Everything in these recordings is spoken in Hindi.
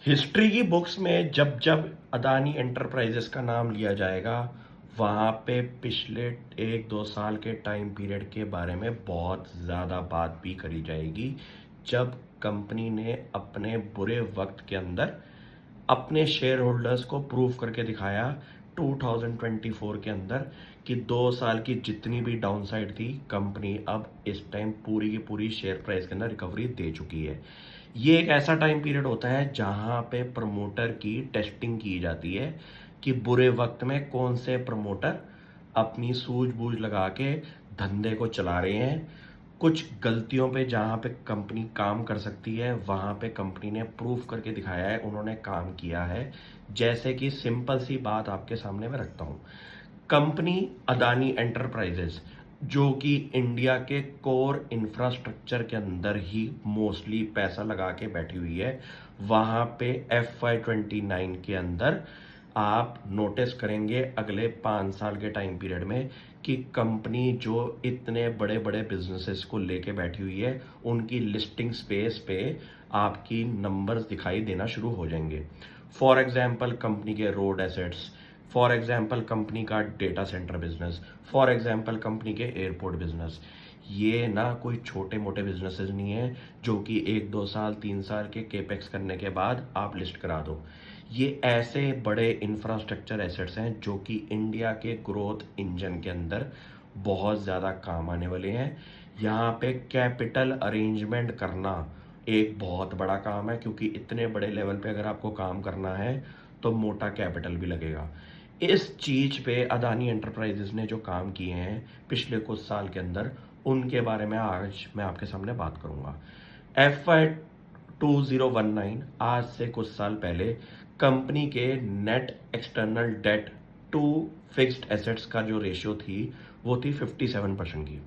हिस्ट्री की बुक्स में जब जब अदानी एंटरप्राइजेस का नाम लिया जाएगा, वहाँ पे पिछले 1-2 साल के टाइम पीरियड के बारे में बहुत ज़्यादा बात भी करी जाएगी, जब कंपनी ने अपने बुरे वक्त के अंदर अपने शेयर होल्डर्स को प्रूव करके दिखाया 2024 के अंदर कि 2 साल की जितनी भी डाउनसाइड थी, कंपनी अब इस टाइम पूरी की पूरी शेयर प्राइस के अंदर रिकवरी दे चुकी है। ये एक ऐसा टाइम पीरियड होता है जहां पे प्रमोटर की टेस्टिंग की जाती है कि बुरे वक्त में कौन से प्रमोटर अपनी सूझबूझ लगा के धंधे को चला रहे हैं। कुछ गलतियों पे जहाँ पे कंपनी काम कर सकती है, वहाँ पे कंपनी ने प्रूफ करके दिखाया है, उन्होंने काम किया है। जैसे कि सिंपल सी बात आपके सामने मैं रखता हूँ। कंपनी अदानी एंटरप्राइजेस, जो कि इंडिया के कोर इंफ्रास्ट्रक्चर के अंदर ही मोस्टली पैसा लगा के बैठी हुई है, वहाँ पे FY 29 के अंदर आप नोटिस करेंगे अगले 5 साल के टाइम पीरियड में कि कंपनी जो इतने बड़े बड़े बिजनेसेस को लेके बैठी हुई है, उनकी लिस्टिंग स्पेस पे आपकी नंबर्स दिखाई देना शुरू हो जाएंगे। फॉर एग्जांपल कंपनी के road assets, for example company का data center business, for example company के एयरपोर्ट बिजनेस। ये ना कोई छोटे मोटे बिजनेसेस नहीं है जो कि 1-2 साल 3 साल के केपेक्स करने के बाद आप लिस्ट करा दो। ये ऐसे बड़े इंफ्रास्ट्रक्चर एसेट्स हैं जो कि इंडिया के ग्रोथ इंजन के अंदर बहुत ज़्यादा काम आने वाले हैं। यहाँ पे कैपिटल अरेंजमेंट करना एक बहुत बड़ा काम है, क्योंकि इतने बड़े लेवल पे अगर आपको काम करना है तो मोटा कैपिटल भी लगेगा। इस चीज़ पे अदानी एंटरप्राइजेस ने जो काम किए हैं पिछले कुछ साल के अंदर, उनके बारे में आज मैं आपके सामने बात करूंगा। FY 2019, आज से कुछ साल पहले, कंपनी के net external debt to fixed assets का जो रेशियो थी, वो थी 57% की।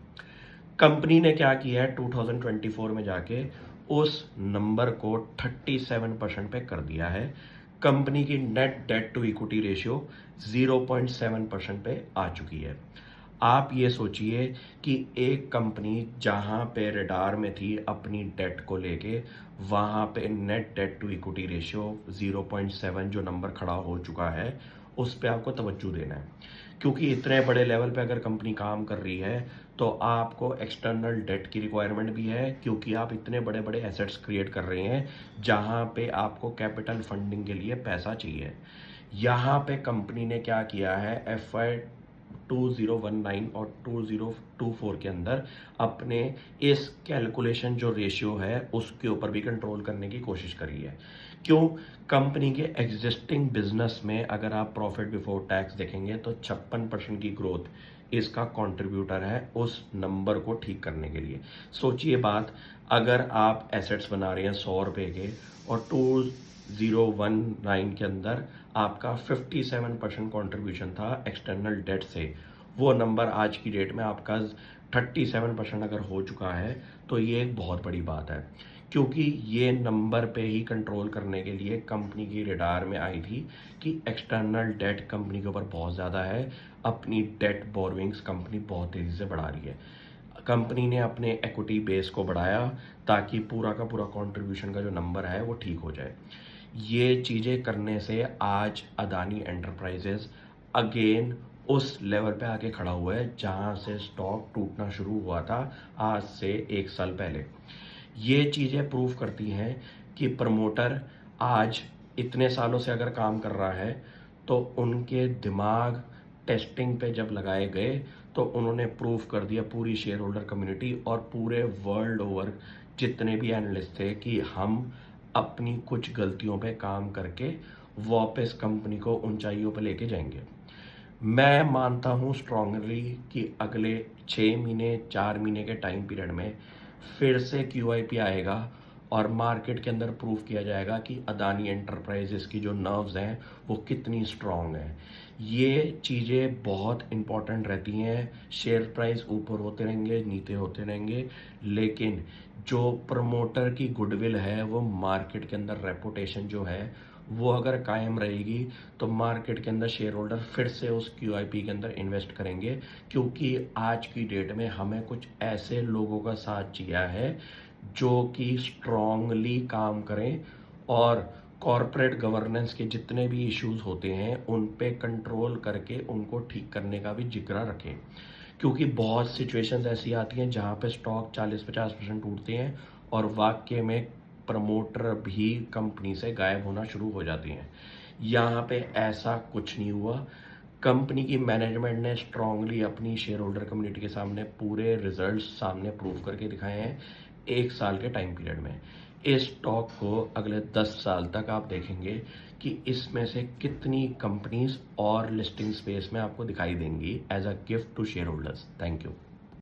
कंपनी ने क्या किया है, 2024 में जाके उस नंबर को 37% पे कर दिया है। कंपनी की net debt to equity ratio 0.7% पे आ चुकी है। आप ये सोचिए कि एक कंपनी जहां पे रडार में थी अपनी डेट को लेके, वहां पे net debt to equity ratio 0.7 जो नंबर खड़ा हो चुका है, उस पे आपको तवज्जो देना है। क्योंकि इतने बड़े लेवल पे अगर कंपनी काम कर रही है तो आपको एक्सटर्नल डेट की रिक्वायरमेंट भी है, क्योंकि आप इतने बड़े बड़े एसेट्स क्रिएट कर रहे हैं जहां पे आपको कैपिटल फंडिंग के लिए पैसा चाहिए। यहाँ पे कंपनी ने क्या किया है, FY 2019 और 2024 के अंदर अपने इस कैलकुलेशन जो रेशियो है उसके ऊपर भी कंट्रोल करने की कोशिश करी है। क्यों? कंपनी के एग्जिस्टिंग बिजनेस में अगर आप प्रॉफिट बिफोर टैक्स देखेंगे तो 56% की ग्रोथ इसका कंट्रीब्यूटर है उस नंबर को ठीक करने के लिए। सोचिए बात, अगर आप एसेट्स बना रहे हैं 100 रुपए के और 2019 के अंदर आपका 57% कॉन्ट्रीब्यूशन था एक्सटर्नल डेट से, वो नंबर आज की डेट में आपका 37% अगर हो चुका है, तो ये एक बहुत बड़ी बात है। क्योंकि ये नंबर पे ही कंट्रोल करने के लिए कंपनी की रडार में आई थी कि एक्सटर्नल डेट कंपनी के ऊपर बहुत ज़्यादा है, अपनी डेट बोरोइंग्स कंपनी बहुत तेज़ी से बढ़ा रही है। कंपनी ने अपने इक्विटी बेस को बढ़ाया ताकि पूरा का पूरा कंट्रीब्यूशन का जो नंबर है वो ठीक हो जाए। ये चीज़ें करने से आज अदानी एंटरप्राइजेस अगेन उस लेवल पे आके खड़ा हुआ है जहां से स्टॉक टूटना शुरू हुआ था आज से 1 साल पहले। ये चीज़ें प्रूव करती हैं कि प्रमोटर आज इतने सालों से अगर काम कर रहा है तो उनके दिमाग टेस्टिंग पे जब लगाए गए तो उन्होंने प्रूव कर दिया पूरी शेयर होल्डर कम्युनिटी और पूरे वर्ल्ड ओवर जितने भी एनालिस्ट थे कि हम अपनी कुछ गलतियों पे काम करके वापस कंपनी को ऊंचाइयों पे लेके जाएंगे। मैं मानता हूँ स्ट्रांगली कि अगले 6 महीने 4 महीने के टाइम पीरियड में फिर से QIP आएगा और मार्केट के अंदर प्रूव किया जाएगा कि अदानी एंटरप्राइजेस की जो नर्व्स हैं वो कितनी स्ट्रांग हैं। ये चीज़ें बहुत इंपॉर्टेंट रहती हैं। शेयर प्राइस ऊपर होते रहेंगे, नीचे होते रहेंगे, लेकिन जो प्रमोटर की गुडविल है, वो मार्केट के अंदर रेपुटेशन जो है वो अगर कायम रहेगी तो मार्केट के अंदर शेयर होल्डर फिर से उस QIP के अंदर इन्वेस्ट करेंगे। क्योंकि आज की डेट में हमें कुछ ऐसे लोगों का साथ चाहिए है जो कि स्ट्रांगली काम करें और कॉर्पोरेट गवर्नेंस के जितने भी इश्यूज होते हैं उन पे कंट्रोल करके उनको ठीक करने का भी जिक्र रखें, क्योंकि बहुत सिचुएशंस ऐसी आती हैं जहाँ पे स्टॉक 40-50% टूटते हैं और वाकई में प्रमोटर भी कंपनी से गायब होना शुरू हो जाते हैं। यहाँ पे ऐसा कुछ नहीं हुआ। कंपनी की मैनेजमेंट ने स्ट्रांगली अपनी शेयर होल्डर कम्युनिटी के सामने पूरे रिजल्ट्स सामने प्रूव करके दिखाए हैं 1 साल के टाइम पीरियड में। इस स्टॉक को अगले 10 साल तक आप देखेंगे कि इसमें से कितनी कंपनीज और लिस्टिंग स्पेस में आपको दिखाई देंगी as a gift to shareholders. Thank you.